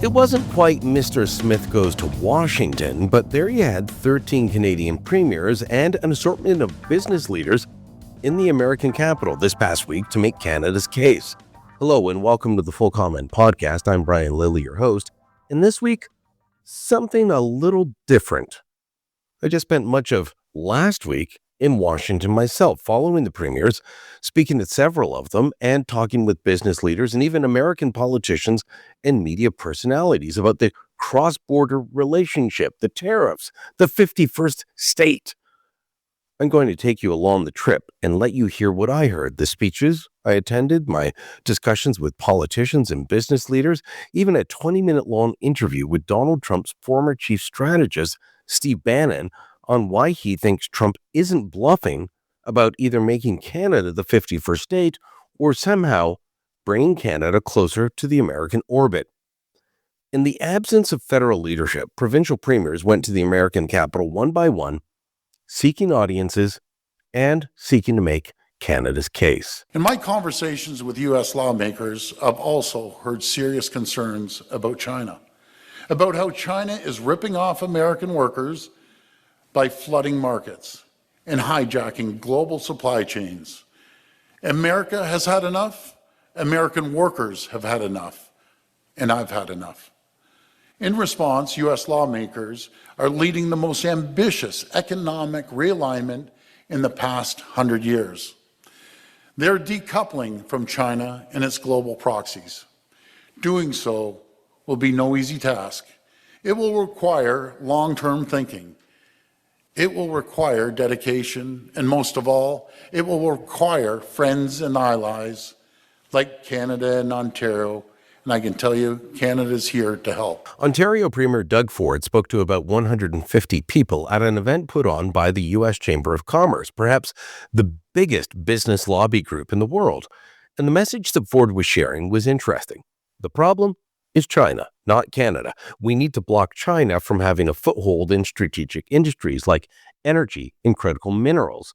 It wasn't quite Mr. Smith Goes to Washington, but there you had 13 Canadian premiers and an assortment of business leaders in the American capital this past week to make Canada's case. Hello and welcome to the Full Comment Podcast. I'm Brian Lilly, your host, and this week, something a little different. I just spent much of last week in Washington myself, following the premiers, speaking at several of them, and talking with business leaders and even American politicians and media personalities about the cross-border relationship, the tariffs, the 51st state. I'm going to take you along the trip and let you hear what I heard, the speeches I attended, my discussions with politicians and business leaders, even a 20-minute-long interview with Donald Trump's former chief strategist, Steve Bannon, on why he thinks Trump isn't bluffing about either making Canada the 51st state or somehow bringing Canada closer to the American orbit. In the absence of federal leadership, provincial premiers went to the American capital one by one, seeking audiences and seeking to make Canada's case. In my conversations with U.S. lawmakers, I've also heard serious concerns about China, about how China is ripping off American workers by flooding markets and hijacking global supply chains. America has had enough, American workers have had enough, and I've had enough. In response, U.S. lawmakers are leading the most ambitious economic realignment in the past 100 years. They're decoupling from China and its global proxies. Doing so will be no easy task. It will require long-term thinking. It will require dedication, and most of all, it will require friends and allies like Canada and Ontario, and I can tell you, Canada's here to help. Ontario Premier Doug Ford spoke to about 150 people at an event put on by the U.S. Chamber of Commerce, perhaps the biggest business lobby group in the world. And the message that Ford was sharing was interesting. The problem is China, not Canada. We need to block China from having a foothold in strategic industries like energy and critical minerals.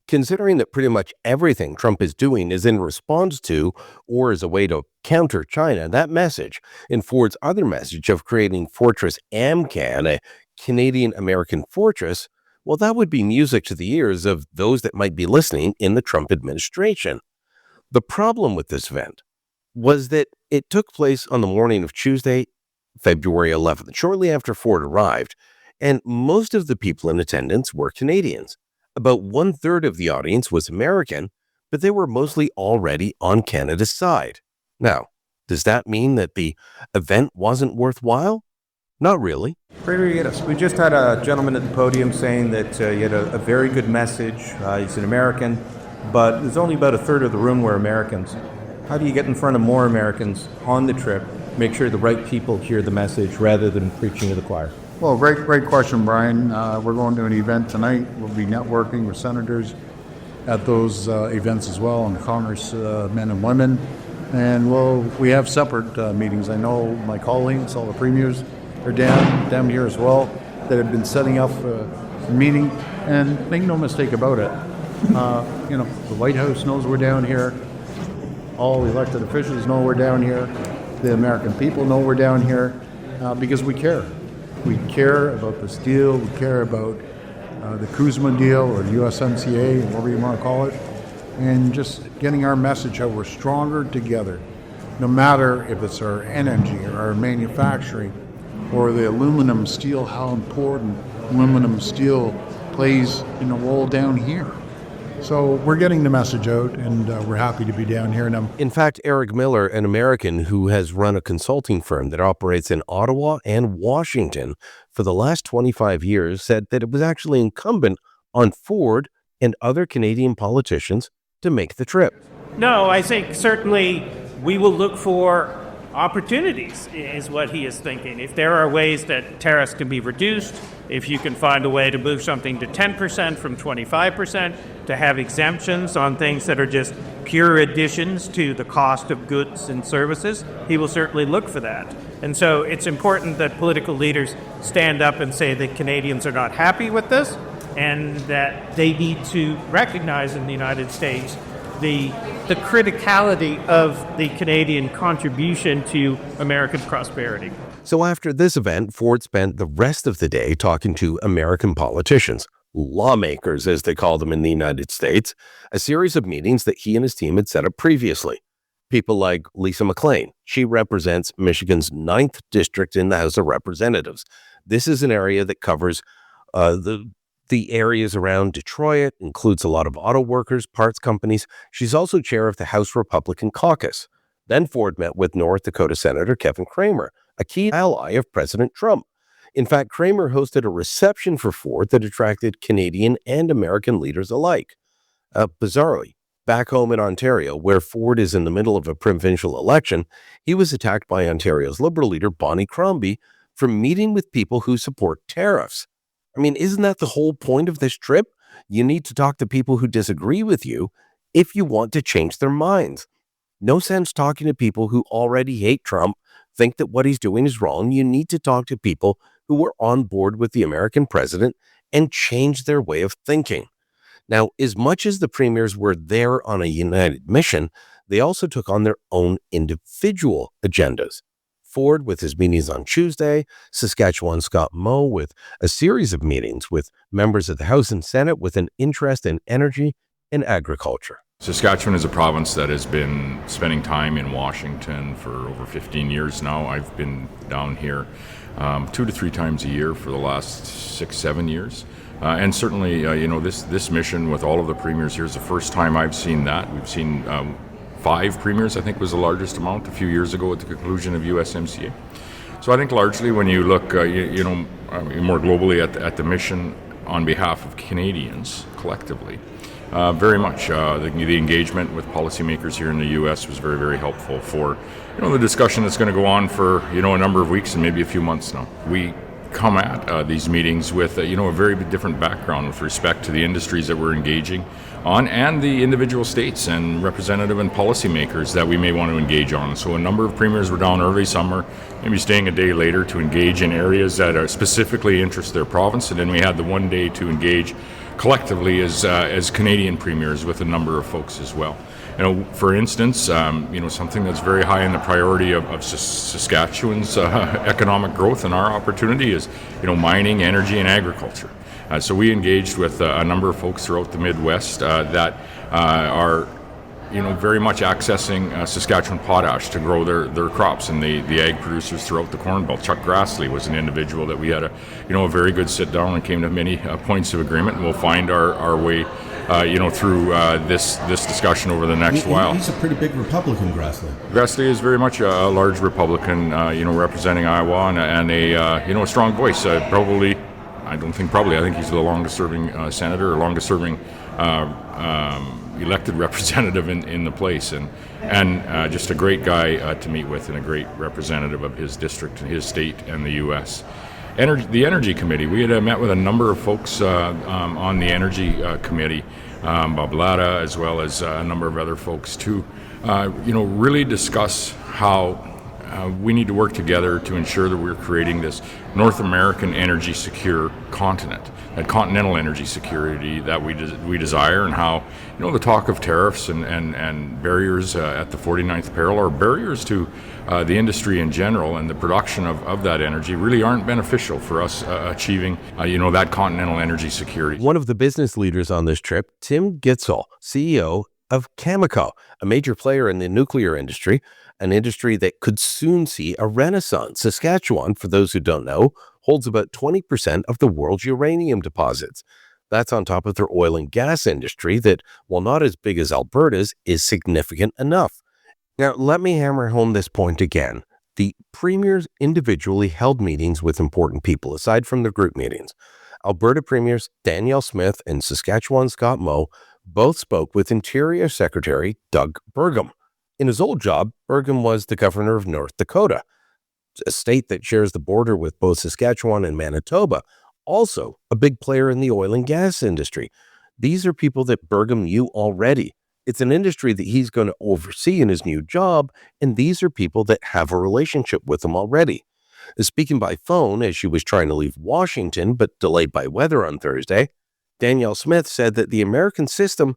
Considering that pretty much everything Trump is doing is in response to or as a way to counter China, that message and Ford's other message of creating Fortress AMCAN, a Canadian-American fortress, well, that would be music to the ears of those that might be listening in the Trump administration. The problem with this event was that it took place on the morning of Tuesday, February 11th, shortly after Ford arrived, and most of the people in attendance were Canadians. About 1/3 of the audience was American, but they were mostly already on Canada's side. Now, does that mean that the event wasn't worthwhile? Not really. Yes, we just had a gentleman at the podium saying that he had a very good message. He's an American, but there's only about 1/3 of the room were Americans. How do you get in front of more Americans on the trip, make sure the right people hear the message rather than preaching to the choir? Well, great question, Brian. We're going to an event tonight. We'll be networking with senators at those events as well, and Congress men and women. And we have separate meetings. I know my colleagues, all the premiers, are down here as well, that have been setting up a meeting. And make no mistake about it, the White House knows we're down here. All elected officials know we're down here. The American people know we're down here because we care. We care about this deal. We care about the Kuzma deal or the USMCA, whatever you want to call it, and just getting our message how we're stronger together, no matter if it's our energy or our manufacturing or the aluminum steel, how important aluminum steel plays in the role down here. So we're getting the message out, and we're happy to be down here. In fact, Eric Miller, an American who has run a consulting firm that operates in Ottawa and Washington for the last 25 years, said that it was actually incumbent on Ford and other Canadian politicians to make the trip. No, I think certainly we will look for opportunities, is what he is thinking. If there are ways that tariffs can be reduced, if you can find a way to move something to 10% from 25%, to have exemptions on things that are just pure additions to the cost of goods and services, he will certainly look for that. And so it's important that political leaders stand up and say that Canadians are not happy with this and that they need to recognize in the United States the criticality of the Canadian contribution to American prosperity. So after this event, Ford spent the rest of the day talking to American politicians, lawmakers as they call them in the United States, a series of meetings that he and his team had set up previously. People like Lisa McClain. She represents Michigan's 9th district in the House of Representatives. This is an area that covers the areas around Detroit, includes a lot of auto workers, parts companies. She's also chair of the House Republican Caucus. Then Ford met with North Dakota Senator Kevin Cramer, a key ally of President Trump. In fact, Cramer hosted a reception for Ford that attracted Canadian and American leaders alike. Bizarrely, back home in Ontario, where Ford is in the middle of a provincial election, he was attacked by Ontario's Liberal leader Bonnie Crombie for meeting with people who support tariffs. I mean, isn't that the whole point of this trip? You need to talk to people who disagree with you if you want to change their minds. No sense talking to people who already hate Trump, think that what he's doing is wrong. You need to talk to people who are on board with the American president and change their way of thinking. Now, as much as the premiers were there on a united mission, they also took on their own individual agendas. Ford with his meetings on Tuesday, Saskatchewan Scott Moe with a series of meetings with members of the House and Senate with an interest in energy and agriculture. Saskatchewan is a province that has been spending time in Washington for over 15 years now. I've been down here 2 to 3 times a year for the last 6-7 years. And certainly, this mission with all of the premiers here is the first time I've seen that. We've seen 5 premiers, I think was the largest amount a few years ago at the conclusion of USMCA. So I think largely when you look, more globally at the mission on behalf of Canadians collectively, very much the engagement with policymakers here in the U.S. was very, very helpful for the discussion that's going to go on for a number of weeks and maybe a few months now. We come at these meetings with a very different background with respect to the industries that we're engaging on and the individual states and representative and policymakers that we may want to engage on. So a number of premiers were down early summer, maybe staying a day later to engage in areas that are specifically interest their province, and then we had the one day to engage collectively as Canadian premiers with a number of folks as well. For instance, something that's very high in the priority of Saskatchewan's economic growth and our opportunity is, mining, energy, and agriculture. So we engaged with a number of folks throughout the Midwest that are, very much accessing Saskatchewan potash to grow their crops, and the ag producers throughout the Corn Belt. Chuck Grassley was an individual that we had a very good sit down and came to many points of agreement, and we'll find our way through this discussion over the next while. He's a pretty big Republican, Grassley. Grassley is very much a large Republican, representing Iowa and a strong voice. I think he's the longest-serving senator or longest-serving elected representative in the place, and just a great guy to meet with and a great representative of his district, his state, and the U.S. The Energy Committee, we had met with a number of folks on the Energy Committee, Bob Latta, as well as a number of other folks to, really discuss how we need to work together to ensure that we're creating this North American energy secure continent, that continental energy security that we desire, and how the talk of tariffs and barriers at the 49th peril, or barriers to the industry in general and the production of that energy, really aren't beneficial for us achieving that continental energy security. One of the business leaders on this trip, Tim Gitzel, CEO of Cameco, a major player in the nuclear industry, an industry that could soon see a renaissance. Saskatchewan, for those who don't know, holds about 20% of the world's uranium deposits. That's on top of their oil and gas industry that, while not as big as Alberta's, is significant enough. Now, let me hammer home this point again. The premiers individually held meetings with important people, aside from the group meetings. Alberta premiers Danielle Smith and Saskatchewan Scott Moe both spoke with Interior Secretary Doug Burgum. In his old job, Burgum was the governor of North Dakota, a state that shares the border with both Saskatchewan and Manitoba, also a big player in the oil and gas industry. These are people that Burgum knew already. It's an industry that he's going to oversee in his new job, and these are people that have a relationship with him already. Speaking by phone as she was trying to leave Washington but delayed by weather on Thursday, Danielle Smith said that the American system,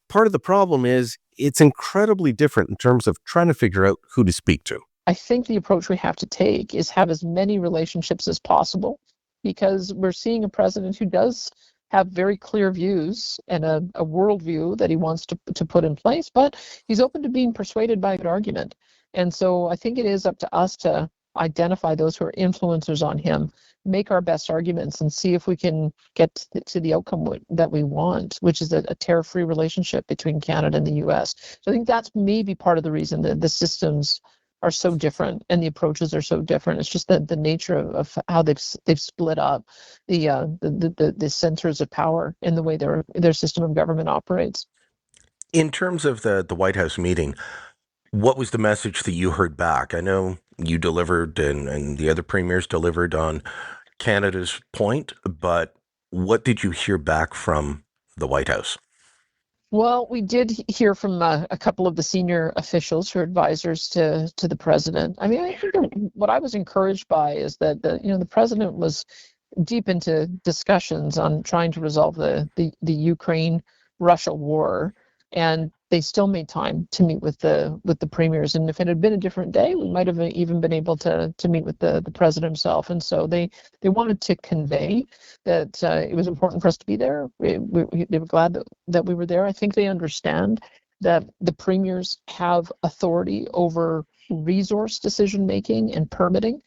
part of the problem is it's incredibly different in terms of trying to figure out who to speak to. I think the approach we have to take is have as many relationships as possible, because we're seeing a president who does have very clear views and a worldview that he wants to put in place, but he's open to being persuaded by a good argument. And so I think it is up to us to identify those who are influencers on him, make our best arguments, and see if we can get to the outcome that we want, which is a tariff-free relationship between Canada and the U.S. So I think that's maybe part of the reason that the systems are so different and the approaches are so different. It's just the nature of how they've split up the centers of power in the way their system of government operates. In terms of the White House meeting, what was the message that you heard back? I know you delivered and the other premiers delivered on Canada's point, but what did you hear back from the White House? Well, we did hear from a couple of the senior officials who are advisors to the president. I mean, I think what I was encouraged by is that the president was deep into discussions on trying to resolve the Ukraine-Russia war, and they still made time to meet with the premiers. And if it had been a different day, we might have even been able to meet with the president himself. And so they wanted to convey that it was important for us to be there. They were glad that we were there. I think they understand that the premiers have authority over resource decision making and permitting,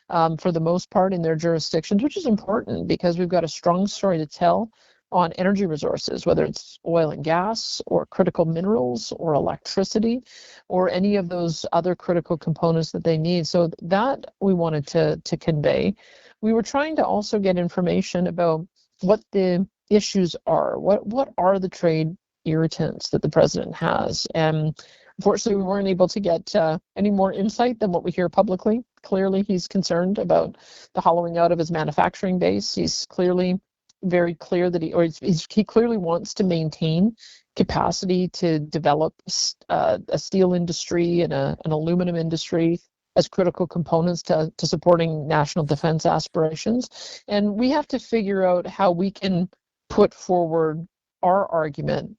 for the most part in their jurisdictions, which is important because we've got a strong story to tell on energy resources, whether it's oil and gas or critical minerals or electricity or any of those other critical components that they need. So that we wanted to convey. We were trying to also get information about what the issues are. What are the trade irritants that the president has? And unfortunately, we weren't able to get any more insight than what we hear publicly. Clearly, he's concerned about the hollowing out of his manufacturing base. He's clearly very clear that he clearly wants to maintain capacity to develop a steel industry and an aluminum industry as critical components to supporting national defense aspirations. And we have to figure out how we can put forward our argument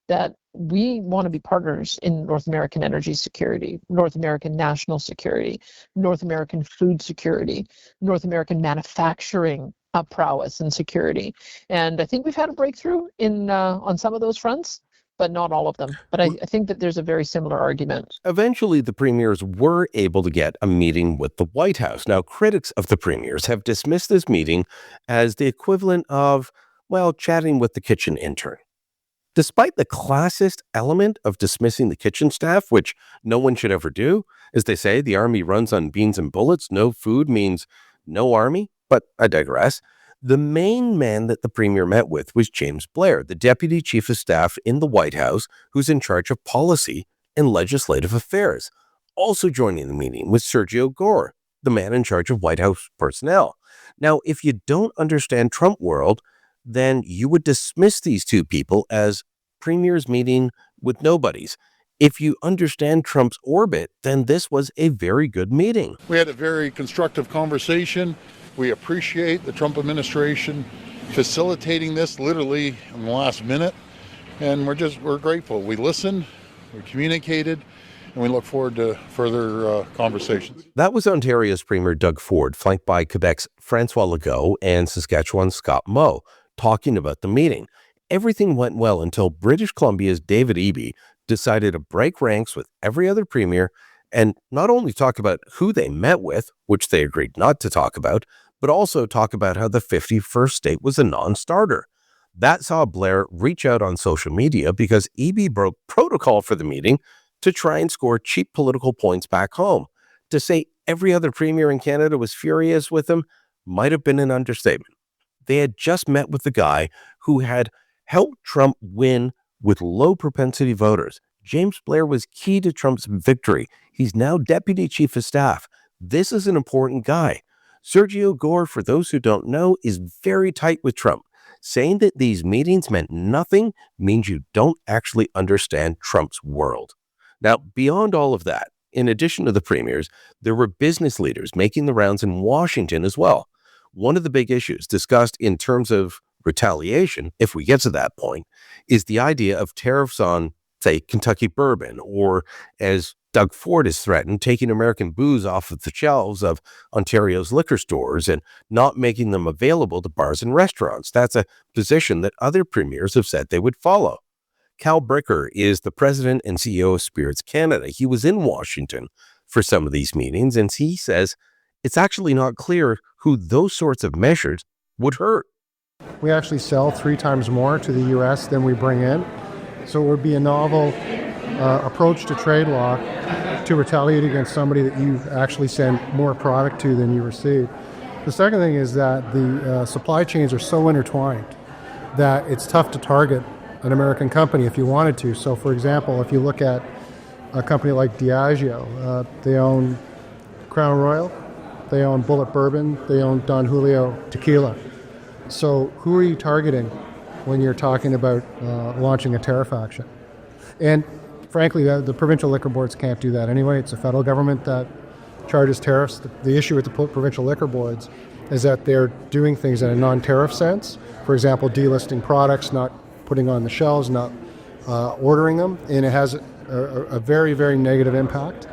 that we want to be partners in North American energy security, North American national security, North American food security, North American manufacturing prowess and security. And I think we've had a breakthrough on some of those fronts, but not all of them. But I think that there's a very similar argument. Eventually, the premiers were able to get a meeting with the White House. Now, critics of the premiers have dismissed this meeting as the equivalent of, well, chatting with the kitchen intern. Despite the classist element of dismissing the kitchen staff, which no one should ever do, as they say, the army runs on beans and bullets, no food means no army, but I digress. The main man that the premier met with was James Blair, the deputy chief of staff in the White House, who's in charge of policy and legislative affairs. Also joining the meeting was Sergio Gore, the man in charge of White House personnel. Now, if you don't understand Trump world, then you would dismiss these two people as premiers meeting with nobodies. If you understand Trump's orbit, then this was a very good meeting. We had a very constructive conversation. We appreciate the Trump administration facilitating this literally in the last minute. And we're grateful. We listened, we communicated, and we look forward to further conversations. That was Ontario's Premier Doug Ford, flanked by Quebec's Francois Legault and Saskatchewan's Scott Moe, talking about the meeting. Everything went well until British Columbia's David Eby decided to break ranks with every other premier and not only talk about who they met with, which they agreed not to talk about, but also talk about how the 51st state was a non-starter. That saw Blair reach out on social media because Eby broke protocol for the meeting to try and score cheap political points back home. To say every other premier in Canada was furious with him might have been an understatement. They had just met with the guy who had helped Trump win with low propensity voters. James Blair was key to Trump's victory. He's now deputy chief of staff. This is an important guy. Sergio Gore, for those who don't know, is very tight with Trump. Saying that these meetings meant nothing means you don't actually understand Trump's world. Now, beyond all of that, in addition to the premiers, there were business leaders making the rounds in Washington as well. One of the big issues discussed in terms of retaliation, if we get to that point, is the idea of tariffs on, say, Kentucky bourbon, or as Doug Ford has threatened taking American booze off of the shelves of Ontario's liquor stores and not making them available to bars and restaurants. That's a position that other premiers have said they would follow. Cal Bricker is the president and CEO of Spirits Canada. He was in Washington for some of these meetings, and he says it's actually not clear who those sorts of measures would hurt. We actually sell 3 times more to the U.S. than we bring in. So it would be a novel approach to trade law to retaliate against somebody that you actually send more product to than you receive. The second thing is that the supply chains are so intertwined that it's tough to target an American company if you wanted to. So, for example, if you look at a company like Diageo, they own Crown Royal, they own Bullet Bourbon, they own Don Julio Tequila. So who are you targeting when you're talking about launching a tariff action? And frankly, the provincial liquor boards can't do that anyway. It's the federal government that charges tariffs. The issue with the provincial liquor boards is that they're doing things in a non-tariff sense. For example, delisting products, not putting on the shelves, not ordering them, and it has a very, very negative impact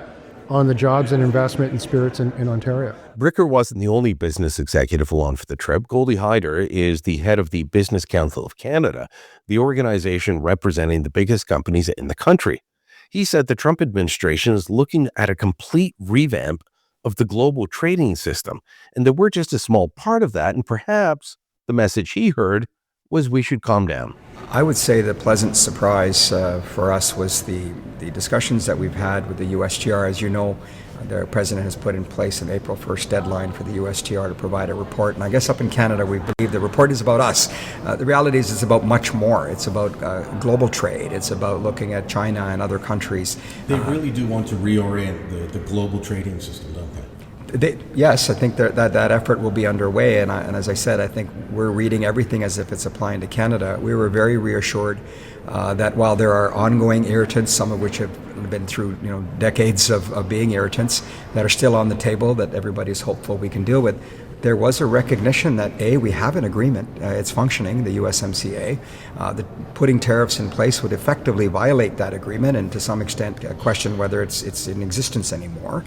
on the jobs and investment in spirits in Ontario. Bricker wasn't the only business executive along for the trip. Goldie Hyder is the head of the Business Council of Canada, the organization representing the biggest companies in the country. He said the Trump administration is looking at a complete revamp of the global trading system, and that we're just a small part of that, and perhaps the message he heard was we should calm down. I would say the pleasant surprise for us was the discussions that we've had with the USTR. As you know, the president has put in place an April 1st deadline for the USTR to provide a report. And I guess up in Canada, we believe the report is about us. The reality is it's about much more. It's about global trade. It's about looking at China and other countries. They really do want to reorient the global trading system, don't they? Yes, I think that effort will be underway, and as I said, I think we're reading everything as if it's applying to Canada. We were very reassured that while there are ongoing irritants, some of which have been through decades of being irritants, that are still on the table, that everybody's hopeful we can deal with, there was a recognition that we have an agreement, it's functioning, the USMCA. That putting tariffs in place would effectively violate that agreement and to some extent question whether it's in existence anymore.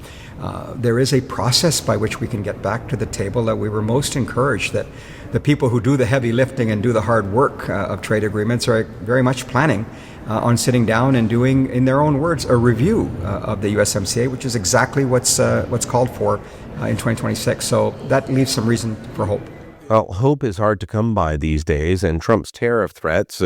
There is a process by which we can get back to the table that we were most encouraged that the people who do the heavy lifting and do the hard work of trade agreements are very much planning on sitting down and doing, in their own words, a review of the USMCA, which is exactly what's called for in 2026. So that leaves some reason for hope. Well, hope is hard to come by these days, and Trump's tariff threats,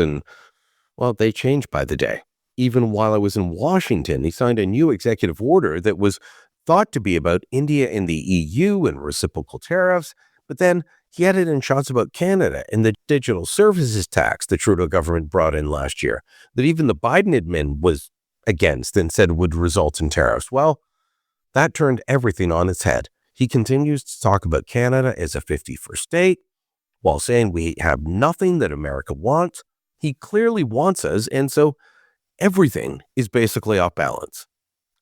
they change by the day. Even while I was in Washington, he signed a new executive order that was thought to be about India and the EU and reciprocal tariffs, but then he added in shots about Canada and the digital services tax the Trudeau government brought in last year that even the Biden admin was against and said would result in tariffs. Well, that turned everything on its head. He continues to talk about Canada as a 51st state while saying we have nothing that America wants. He clearly wants us, and so everything is basically off balance.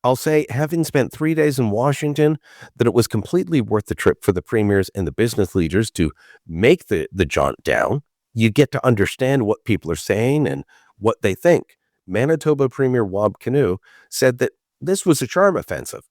I'll say, having spent 3 days in Washington, that it was completely worth the trip for the premiers and the business leaders to make the jaunt down. You get to understand what people are saying and what they think. Manitoba Premier Wab Kinew said that this was a charm offensive.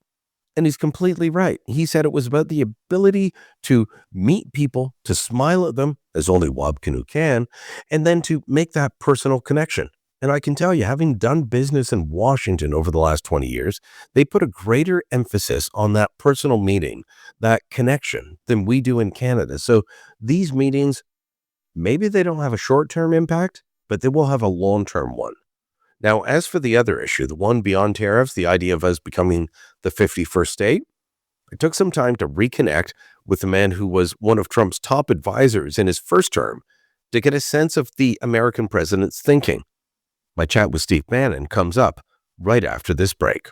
And he's completely right. He said it was about the ability to meet people, to smile at them, as only Wab Kinew can, and then to make that personal connection. And I can tell you, having done business in Washington over the last 20 years, they put a greater emphasis on that personal meeting, that connection, than we do in Canada. So these meetings, maybe they don't have a short-term impact, but they will have a long-term one. Now, as for the other issue, the one beyond tariffs, the idea of us becoming the 51st state, it took some time to reconnect with the man who was one of Trump's top advisors in his first term to get a sense of the American president's thinking. My chat with Steve Bannon comes up right after this break.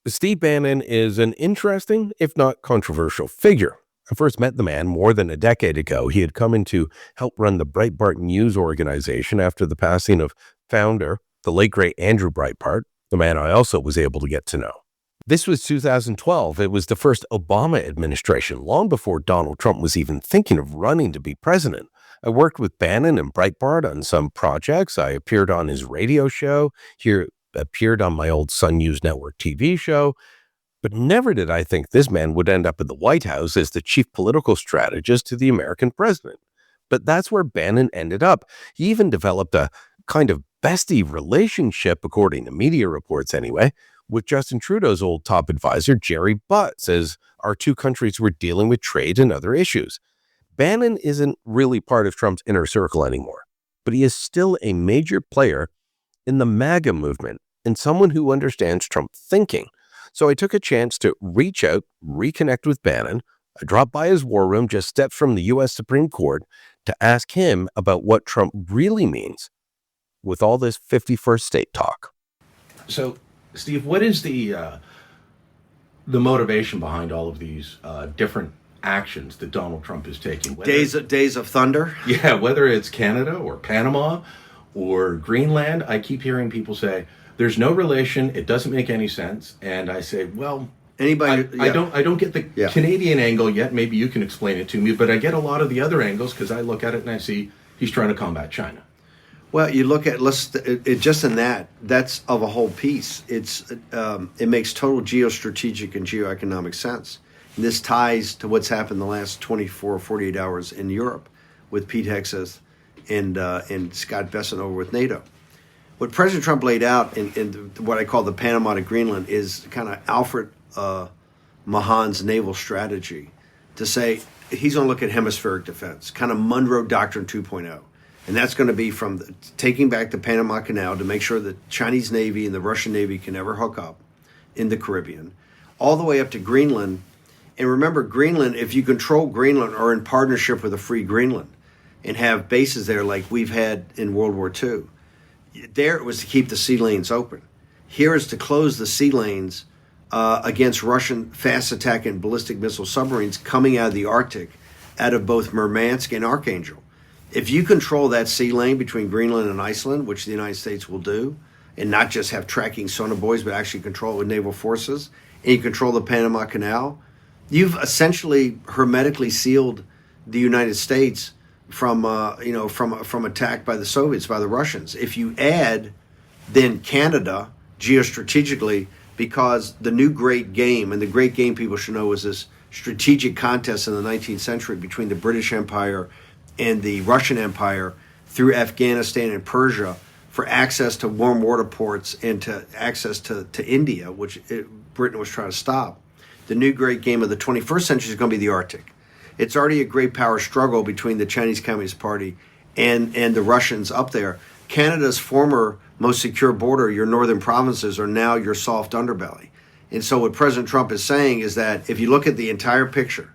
Steve Bannon is an interesting, if not controversial, figure. I first met the man more than a decade ago. He had come in to help run the Breitbart News organization after the passing of founder, the late great Andrew Breitbart, the man I also was able to get to know. This was 2012. It was the first Obama administration, long before Donald Trump was even thinking of running to be president. I worked with Bannon and Breitbart on some projects. I appeared on his radio show here appeared on my old Sun News Network TV show, but never did I think this man would end up in the White House as the chief political strategist to the American president. But that's where Bannon ended up. He even developed a kind of bestie relationship, according to media reports anyway, with Justin Trudeau's old top advisor, Jerry Butts, as our two countries were dealing with trade and other issues. Bannon isn't really part of Trump's inner circle anymore, but he is still a major player in the MAGA movement and someone who understands Trump thinking. So I took a chance to reach out, reconnect with Bannon. I dropped by his war room just steps from the U.S. Supreme Court to ask him about what Trump really means with all this 51st state talk. So, Steve, what is the motivation behind all of these different actions that Donald Trump is taking? Days of thunder? Yeah, whether it's Canada or Panama or Greenland, I keep hearing people say, there's no relation, it doesn't make any sense. And I say, well, I don't get the Canadian angle yet. Maybe you can explain it to me, but I get a lot of the other angles because I look at it and I see he's trying to combat China. Well, you look at just in that's of a whole piece. It makes total geostrategic and geoeconomic sense. And this ties to what's happened the last 24 or 48 hours in Europe with Pete Hegseth and Scott Bessent over with NATO. What President Trump laid out in what I call the Panama to Greenland is kind of Alfred Mahan's naval strategy to say he's going to look at hemispheric defense, kind of Monroe Doctrine 2.0. And that's going to be from taking back the Panama Canal to make sure the Chinese Navy and the Russian Navy can never hook up in the Caribbean, all the way up to Greenland. And remember, Greenland, if you control Greenland or in partnership with a free Greenland and have bases there like we've had in World War II, there it was to keep the sea lanes open. Here is to close the sea lanes against Russian fast attack and ballistic missile submarines coming out of the Arctic, out of both Murmansk and Archangel. If you control that sea lane between Greenland and Iceland, which the United States will do, and not just have tracking sonobuoys, but actually control it with naval forces, and you control the Panama Canal, you've essentially hermetically sealed the United States from attack by the Soviets, by the Russians. If you add then Canada geostrategically, because the new great game, and the great game people should know, was this strategic contest in the 19th century between the British Empire and the Russian Empire through Afghanistan and Persia for access to warm water ports and to access to India, which Britain was trying to stop. The new great game of the 21st century is going to be the Arctic. It's already a great power struggle between the Chinese Communist Party and the Russians up there. Canada's former most secure border, your northern provinces, are now your soft underbelly. And so what President Trump is saying is that if you look at the entire picture,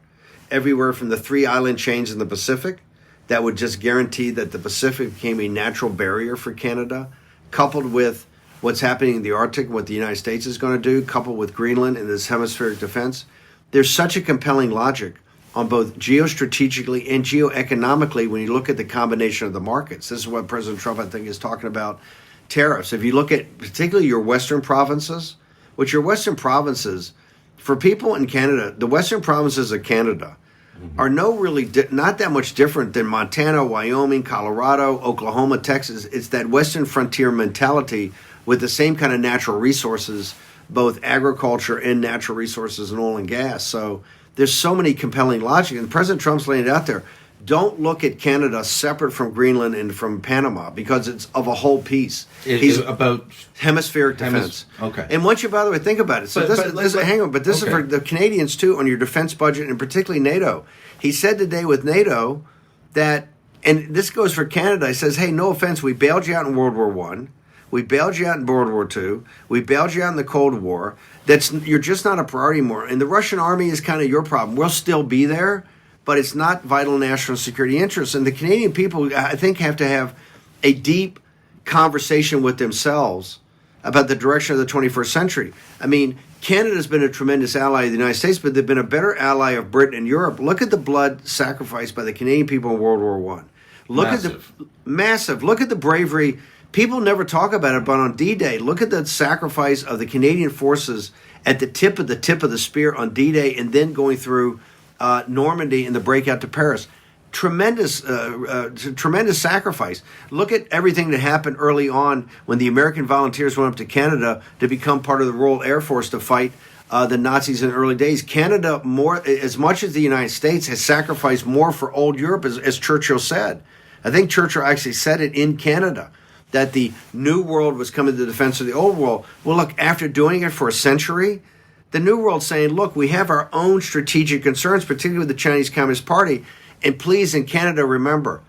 everywhere from the 3 island chains in the Pacific, that would just guarantee that the Pacific became a natural barrier for Canada, coupled with what's happening in the Arctic and what the United States is going to do, coupled with Greenland and this hemispheric defense. There's such a compelling logic on both geostrategically and geoeconomically when you look at the combination of the markets. This is what President Trump, I think, is talking about tariffs. If you look at particularly your Western provinces, for people in Canada, the Western provinces of Canada are not that much different than Montana, Wyoming, Colorado, Oklahoma, Texas. It's that Western frontier mentality with the same kind of natural resources, both agriculture and natural resources and oil and gas. So there's so many compelling logic, and President Trump's laying it out there. Don't look at Canada separate from Greenland and from Panama because it's of a whole piece. He's about hemispheric defense. Okay. And once you, by the way, think about it. So this is for the Canadians too on your defense budget and particularly NATO. He said today with NATO that, and this goes for Canada, he says, hey, no offense, we bailed you out in World War I. We bailed you out in World War II. We bailed you out in the Cold War. You're just not a priority anymore. And the Russian army is kind of your problem. We'll still be there, but it's not vital national security interests. And the Canadian people, I think, have to have a deep conversation with themselves about the direction of the 21st century. I mean, Canada's been a tremendous ally of the United States, but they've been a better ally of Britain and Europe. Look at the blood sacrificed by the Canadian people in World War I. Massive. Look at the bravery. People never talk about it, but on D-Day, look at the sacrifice of the Canadian forces at the tip of the spear on D-Day and then going through Normandy and the breakout to Paris. tremendous sacrifice. Look at everything that happened early on when the American volunteers went up to Canada to become part of the Royal Air Force to fight the Nazis in the early days. Canada, more as much as the United States, has sacrificed more for old Europe, as Churchill said. I think Churchill actually said it in Canada, that the new world was coming to the defense of the old world. Well, look, after doing it for a century, the new world's saying, look, we have our own strategic concerns, particularly with the Chinese Communist Party. And please, in Canada, remember,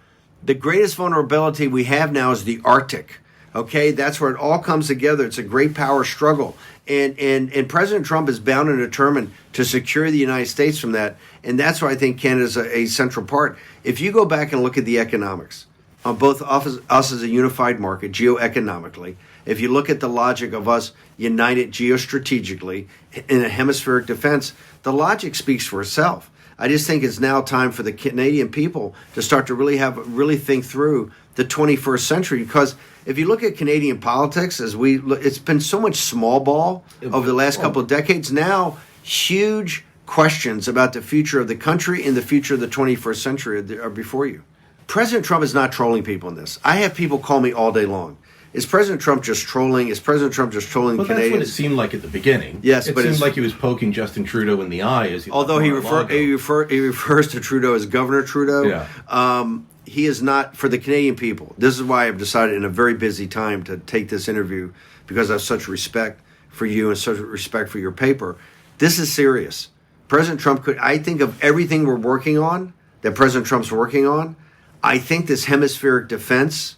the greatest vulnerability we have now is the Arctic. Okay, that's where it all comes together. It's a great power struggle. And President Trump is bound and determined to secure the United States from that. And that's why I think Canada's a central part. If you go back and look at the economics on both us as a unified market, geoeconomically, if you look at the logic of us united geostrategically in a hemispheric defense, the logic speaks for itself. I just think it's now time for the Canadian people to start to really think through the 21st century, because if you look at Canadian politics, it's been so much small ball over the last couple of decades. Now, huge questions about the future of the country and the future of the 21st century are before you. President Trump is not trolling people in this. I have people call me all day long. Is President Trump just trolling? Is President Trump just trolling Canadians? That's what it seemed like at the beginning. Yes, it seemed like he was poking Justin Trudeau in the eye. Although he refers to Trudeau as Governor Trudeau. Yeah. He is not, for the Canadian people. This is why I've decided in a very busy time to take this interview, because I have such respect for you and such respect for your paper. This is serious. President Trump I think of everything we're working on, that President Trump's working on, I think this hemispheric defense,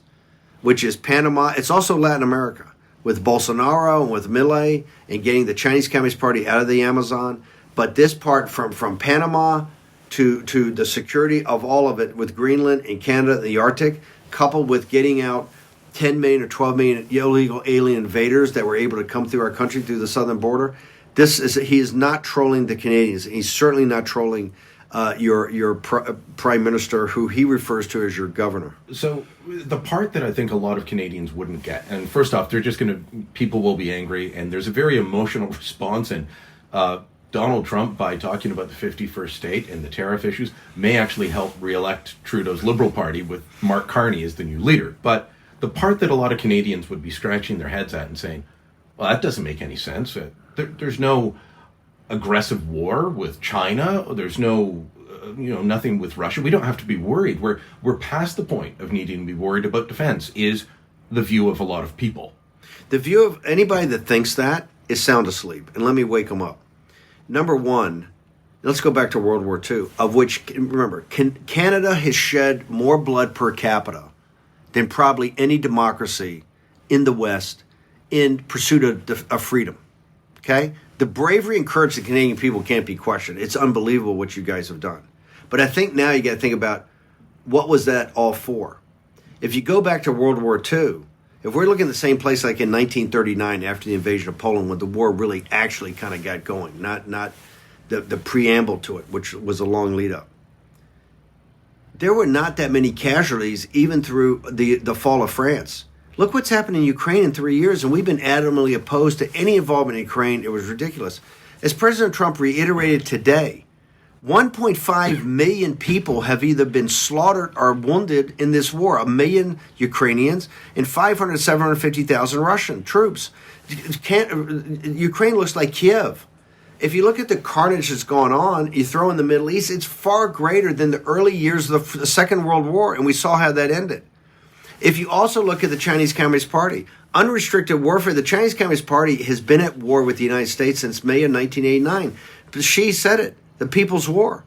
which is Panama, it's also Latin America, with Bolsonaro and with Milei and getting the Chinese Communist Party out of the Amazon. But this part from Panama to the security of all of it with Greenland and Canada and the Arctic, coupled with getting out 10 million or 12 million illegal alien invaders that were able to come through our country through the southern border. He is not trolling the Canadians. He's certainly not trolling your prime minister, who he refers to as your governor. So the part that I think a lot of Canadians wouldn't get, and first off, people will be angry, and there's a very emotional response, and Donald Trump, by talking about the 51st state and the tariff issues, may actually help re-elect Trudeau's Liberal Party with Mark Carney as the new leader. But the part that a lot of Canadians would be scratching their heads at and saying, well, that doesn't make any sense. There's no aggressive war with China. There's no, nothing with Russia. We don't have to be worried. We're past the point of needing to be worried about defense, is the view of a lot of people. The view of anybody that thinks that is sound asleep. And let me wake them up. Number one, let's go back to World War II, of which, remember, Canada has shed more blood per capita than probably any democracy in the West in pursuit of freedom. Okay? The bravery and courage of the Canadian people can't be questioned. It's unbelievable what you guys have done. But I think now you got to think about, what was that all for? If you go back to World War II, if we're looking at the same place like in 1939 after the invasion of Poland, when the war really actually kind of got going, not the preamble to it, which was a long lead up. There were not that many casualties even through the fall of France. Look what's happened in Ukraine in 3 years, and we've been adamantly opposed to any involvement in Ukraine. It was ridiculous. As President Trump reiterated today, 1.5 million people have either been slaughtered or wounded in this war. 1 million Ukrainians and 500,000 to 750,000 Russian troops. Ukraine looks like Kiev. If you look at the carnage that's gone on, you throw in the Middle East, it's far greater than the early years of the Second World War, and we saw how that ended. If you also look at the Chinese Communist Party, unrestricted warfare, the Chinese Communist Party has been at war with the United States since May of 1989. Xi said it. The People's War.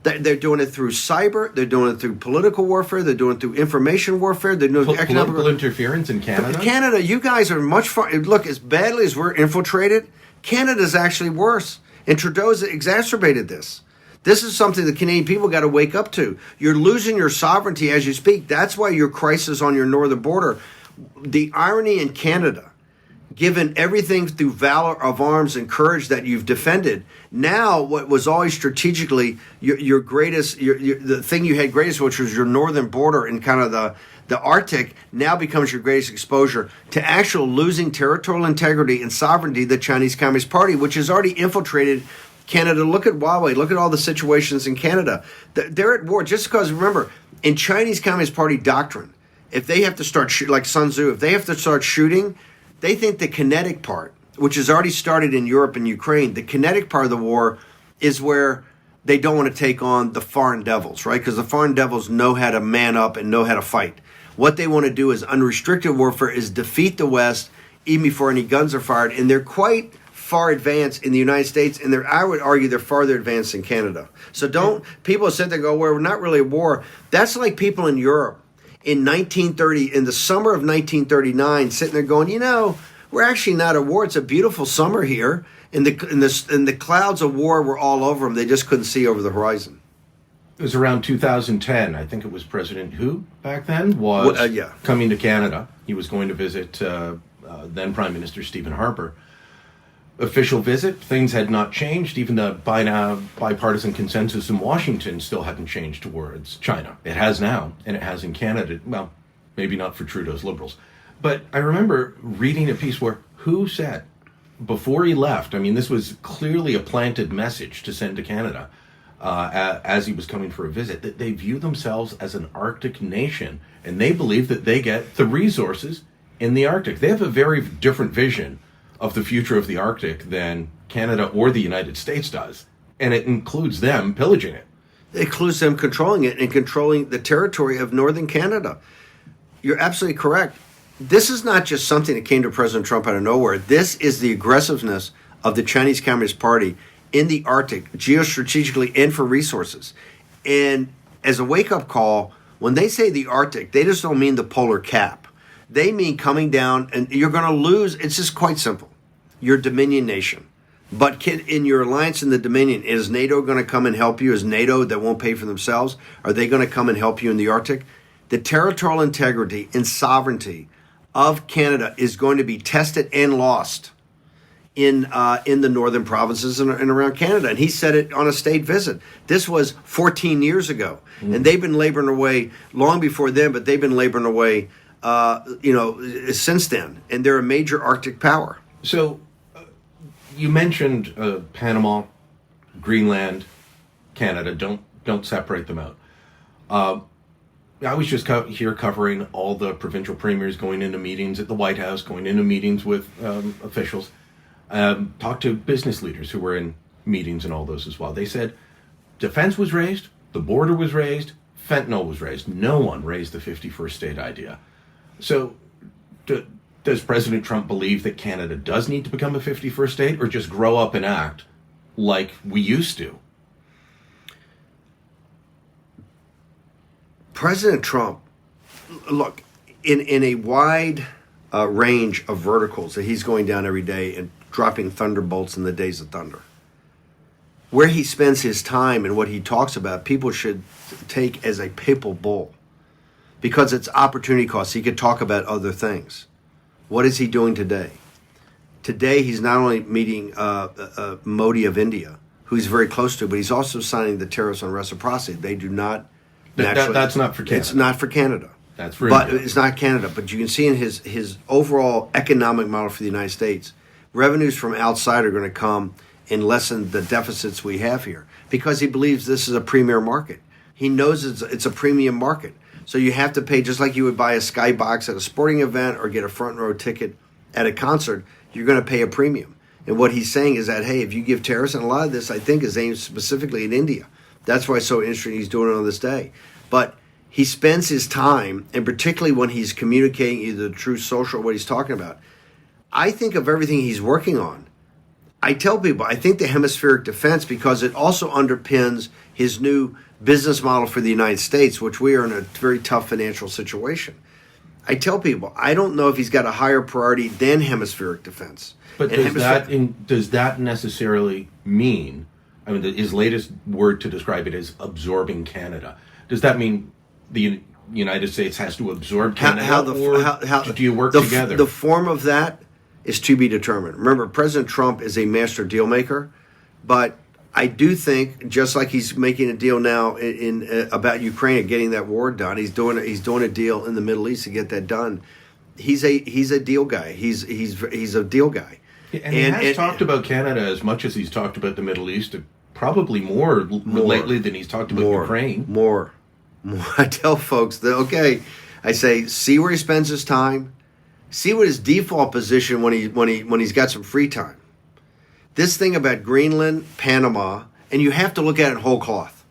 They're doing it through cyber. They're doing it through political warfare. They're doing it through information warfare. They're doing political interference in Canada. Canada, you guys are much far. Look, as badly as we're infiltrated, Canada's actually worse. And Trudeau's exacerbated this. This is something the Canadian people got to wake up to. You're losing your sovereignty as you speak. That's why your crisis on your northern border. The irony in Canada, given everything through valor of arms and courage that you've defended, now what was always strategically your greatest, the thing you had greatest, which was your northern border and kind of the Arctic, now becomes your greatest exposure to actual losing territorial integrity and sovereignty, the Chinese Communist Party, which has already infiltrated Canada, look at Huawei, look at all the situations in Canada. They're at war just because, remember, in Chinese Communist Party doctrine, if they have to start like Sun Tzu, if they have to start shooting, they think the kinetic part, which has already started in Europe and Ukraine, the kinetic part of the war is where they don't want to take on the foreign devils, right? Because the foreign devils know how to man up and know how to fight. What they want to do is unrestricted warfare, is defeat the West even before any guns are fired. And they're quite far advanced in the United States, and I would argue they're farther advanced in Canada. So people sit there and go, well, we're not really at war. That's like people in Europe in 1930, in the summer of 1939, sitting there going, we're actually not at war. It's a beautiful summer here. And the clouds of war were all over them. They just couldn't see over the horizon. It was around 2010. I think it was President Hu back then was coming to Canada. He was going to visit then Prime Minister Stephen Harper. Official visit, things had not changed. Even the bipartisan consensus in Washington still hadn't changed towards China. It has now, and it has in Canada. Well, maybe not for Trudeau's Liberals. But I remember reading a piece where Hu said, before he left, I mean, this was clearly a planted message to send to Canada as he was coming for a visit, that they view themselves as an Arctic nation, and they believe that they get the resources in the Arctic. They have a very different vision of the future of the Arctic than Canada or the United States does. And it includes them pillaging it. It includes them controlling it and controlling the territory of northern Canada. You're absolutely correct. This is not just something that came to President Trump out of nowhere. This is the aggressiveness of the Chinese Communist Party in the Arctic, geostrategically and for resources. And as a wake-up call, when they say the Arctic, they just don't mean the polar cap. They mean coming down, and you're going to lose. It's just quite simple. You're a Dominion nation. But in your alliance in the Dominion, is NATO going to come and help you? Is NATO that won't pay for themselves? Are they going to come and help you in the Arctic? The territorial integrity and sovereignty of Canada is going to be tested and lost in the northern provinces and around Canada. And he said it on a state visit. This was 14 years ago. And they've been laboring away long before then, but they've been laboring away since then. And they're a major Arctic power. So you mentioned Panama, Greenland, Canada. Don't separate them out. I was just here covering all the provincial premiers going into meetings at the White House, going into meetings with officials, talked to business leaders who were in meetings and all those as well. They said defense was raised, the border was raised, fentanyl was raised. No one raised the 51st state idea. So does President Trump believe that Canada does need to become a 51st state, or just grow up and act like we used to? President Trump, look, in a wide range of verticals that he's going down every day and dropping thunderbolts in the days of thunder, where he spends his time and what he talks about, people should take as a papal bull, because it's opportunity cost. He could talk about other things. What is he doing today? Today, he's not only meeting Modi of India, who he's very close to, but he's also signing the tariffs on reciprocity. They do not... That's not for Canada. It's not for Canada. That's for But India. it's not Canada. But you can see in his overall economic model for the United States, revenues from outside are going to come and lessen the deficits we have here, because he believes this is a premier market. He knows it's a premium market. So you have to pay, just like you would buy a skybox at a sporting event or get a front row ticket at a concert, you're going to pay a premium. And what he's saying is that, hey, if you give tariffs, and a lot of this I think is aimed specifically at India. That's why it's so interesting he's doing it on this day. But he spends his time, and particularly when he's communicating either the true social or what he's talking about, I think of everything he's working on. I tell people, I think the hemispheric defense, because it also underpins his new business model for the United States, which we are in a very tough financial situation. I tell people, I don't know if he's got a higher priority than hemispheric defense. But does that necessarily mean, I mean, his latest word to describe it is absorbing Canada. Does that mean the United States has to absorb Canada, or do you work together? The form of that is to be determined. Remember, President Trump is a master deal maker, but I do think, just like he's making a deal now about Ukraine and getting that war done, he's doing a deal in the Middle East to get that done. He's a deal guy. He's a deal guy. And he has talked about Canada as much as he's talked about the Middle East, probably more lately than he's talked about Ukraine. More. I tell folks that, I say, see where he spends his time, see what his default position when he's got some free time. This thing about Greenland, Panama, and you have to look at it whole cloth.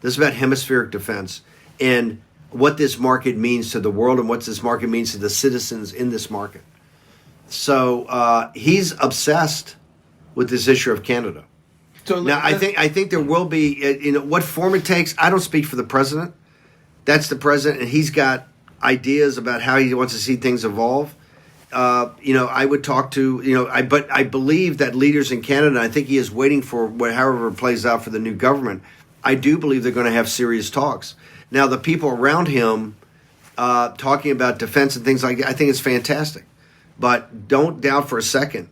This is about hemispheric defense and what this market means to the world and what this market means to the citizens in this market. So he's obsessed with this issue of Canada. So now I think there will be, what form it takes. I don't speak for the president. That's the president, and he's got ideas about how he wants to see things evolve. I would talk to, but I believe that leaders in Canada, I think he is waiting for however it plays out for the new government. I do believe they're going to have serious talks. Now, the people around him talking about defense and things like that, I think it's fantastic. But don't doubt for a second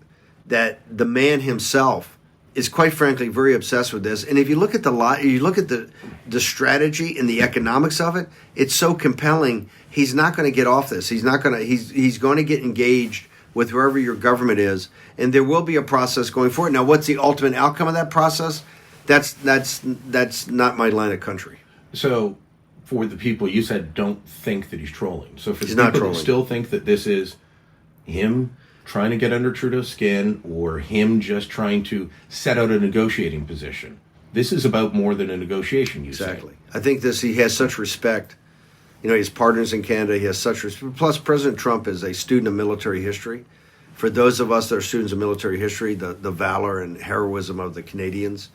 that the man himself is, quite frankly, very obsessed with this. And if you look at the strategy and the economics of it, it's so compelling. He's not going to get off this. He's going to get engaged with whoever your government is, and there will be a process going forward. Now, what's the ultimate outcome of that process? That's not my line of country. So, for the people you said don't think that he's trolling. So for the people that still think that this is him trying to get under Trudeau's skin or him just trying to set out a negotiating position, this is about more than a negotiation. Exactly. I think he has such respect. His partners in Canada, he has such respect. Plus, President Trump is a student of military history. For those of us that are students of military history, the valor and heroism of the Canadians,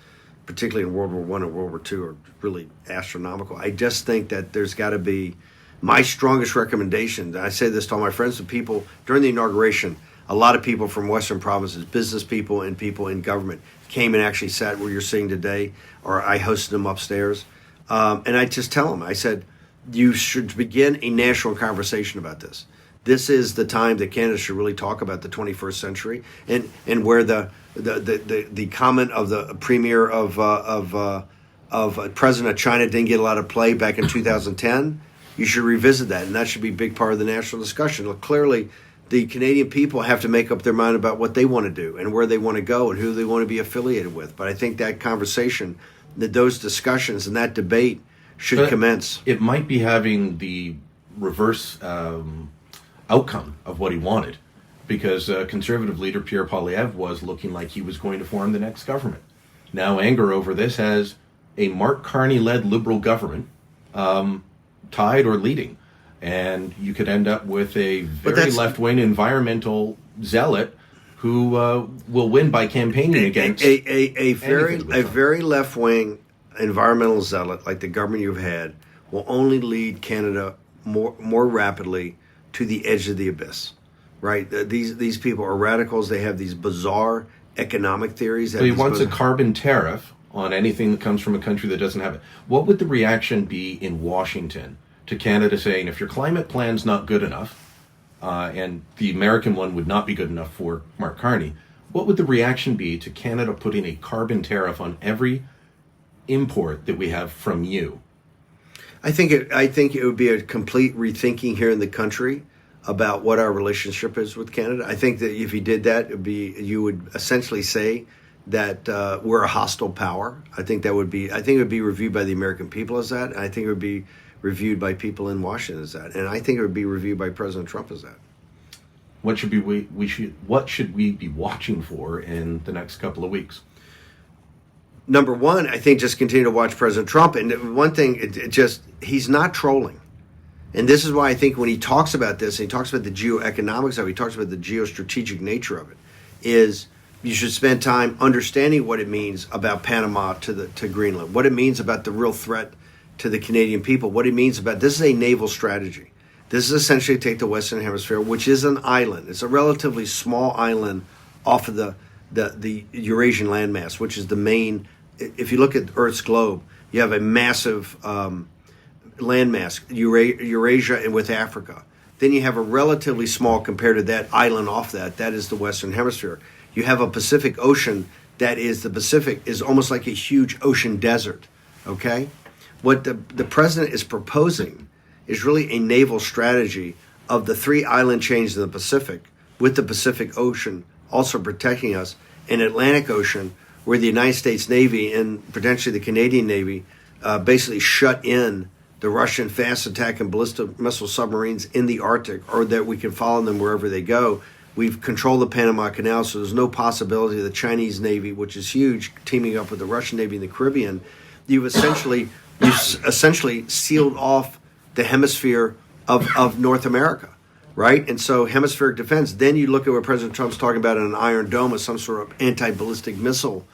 particularly in World War I and World War II, are really astronomical. I just think that there's got to be my strongest recommendation. I say this to all my friends and people during the inauguration. A lot of people from Western provinces, business people and people in government, came and actually sat where you're seeing today, or I hosted them upstairs. And I just tell them, I said, you should begin a national conversation about this. This is the time that Canada should really talk about the 21st century, and where the comment of the premier of president of China didn't get a lot of play back in 2010. You should revisit that, and that should be a big part of the national discussion. Look, clearly, the Canadian people have to make up their mind about what they want to do and where they want to go and who they want to be affiliated with. But I think that conversation, those discussions and that debate should commence. It might be having the reverse outcome of what he wanted, because conservative leader Pierre Poilievre was looking like he was going to form the next government. Now anger over this has a Mark Carney-led Liberal government tied or leading. And you could end up with a very left-wing environmental zealot who will win by campaigning against a very left-wing environmental zealot like the government you've had will only lead Canada more rapidly to the edge of the abyss. Right? These people are radicals. They have these bizarre economic theories. So he wants a carbon tariff on anything that comes from a country that doesn't have it. What would the reaction be in Washington to Canada saying, if your climate plan's not good enough, and the American one would not be good enough for Mark Carney, what would the reaction be to Canada putting a carbon tariff on every import that we have from you? I think it would be a complete rethinking here in the country about what our relationship is with Canada. I think that if you did that, you would essentially say that we're a hostile power. I think it would be reviewed by the American people as that. And I think it would be reviewed by people in Washington as that. And I think it would be reviewed by President Trump as that. What should we be watching for in the next couple of weeks? Number one, I think just continue to watch President Trump. And one thing, he's not trolling. And this is why I think when he talks about this, and he talks about the geoeconomics of it, he talks about the geostrategic nature of it, is you should spend time understanding what it means about Panama to Greenland, what it means about the real threat to the Canadian people, what it means about, this is a naval strategy. This is essentially to take the Western Hemisphere, which is an island. It's a relatively small island off of the Eurasian landmass, which is the main, if you look at Earth's globe, you have a massive landmass, Eurasia and with Africa. Then you have a relatively small, compared to that island off that is the Western Hemisphere. You have a Pacific Ocean the Pacific is almost like a huge ocean desert, okay? What the president is proposing is really a naval strategy of the three island chains in the Pacific with the Pacific Ocean also protecting us, and Atlantic Ocean, where the United States Navy and potentially the Canadian Navy basically shut in the Russian fast attack and ballistic missile submarines in the Arctic, or that we can follow them wherever they go. We've controlled the Panama Canal, so there's no possibility of the Chinese Navy, which is huge, teaming up with the Russian Navy in the Caribbean. You've essentially sealed off the hemisphere of North America, right? And so hemispheric defense, then you look at what President Trump's talking about in an Iron Dome as some sort of anti-ballistic missile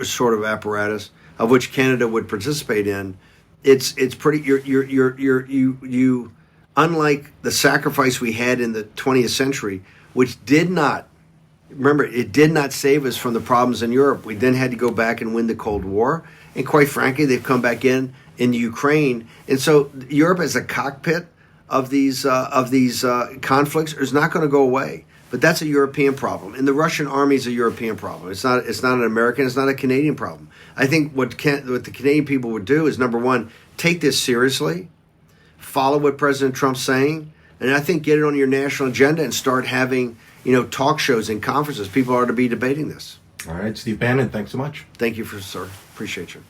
sort of apparatus, of which Canada would participate in. It's pretty, you unlike the sacrifice we had in the 20th century, which did not, remember, it did not save us from the problems in Europe. We then had to go back and win the Cold War. And quite frankly, they've come back in Ukraine. And so Europe as a cockpit of these conflicts is not going to go away. But that's a European problem. And the Russian army is a European problem. It's not an American, it's not a Canadian problem. I think what the Canadian people would do is, number one, take this seriously, follow what President Trump's saying, and I think get it on your national agenda and start having, talk shows and conferences. People are to be debating this. All right, Steve Bannon, thanks so much. Thank you, sir. Appreciate you.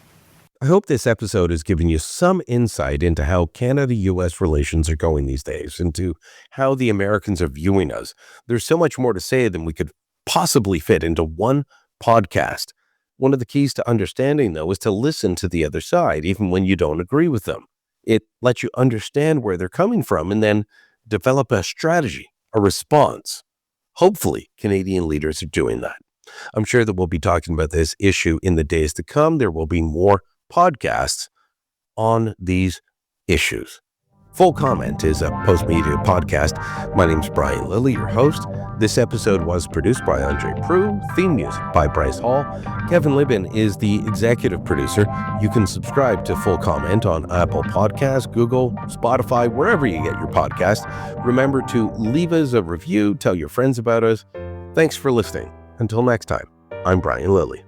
I hope this episode has given you some insight into how Canada-U.S. relations are going these days, into how the Americans are viewing us. There's so much more to say than we could possibly fit into one podcast. One of the keys to understanding, though, is to listen to the other side, even when you don't agree with them. It lets you understand where they're coming from and then develop a strategy, a response. Hopefully, Canadian leaders are doing that. I'm sure that we'll be talking about this issue in the days to come. There will be more podcasts on these issues. Full Comment is a post-media podcast. My name's Brian Lilly, your host. This episode was produced by Andre Prue, theme music by Bryce Hall. Kevin Libin is the executive producer. You can subscribe to Full Comment on Apple Podcasts, Google, Spotify, wherever you get your podcast. Remember to leave us a review, tell your friends about us. Thanks for listening. Until next time, I'm Brian Lilly.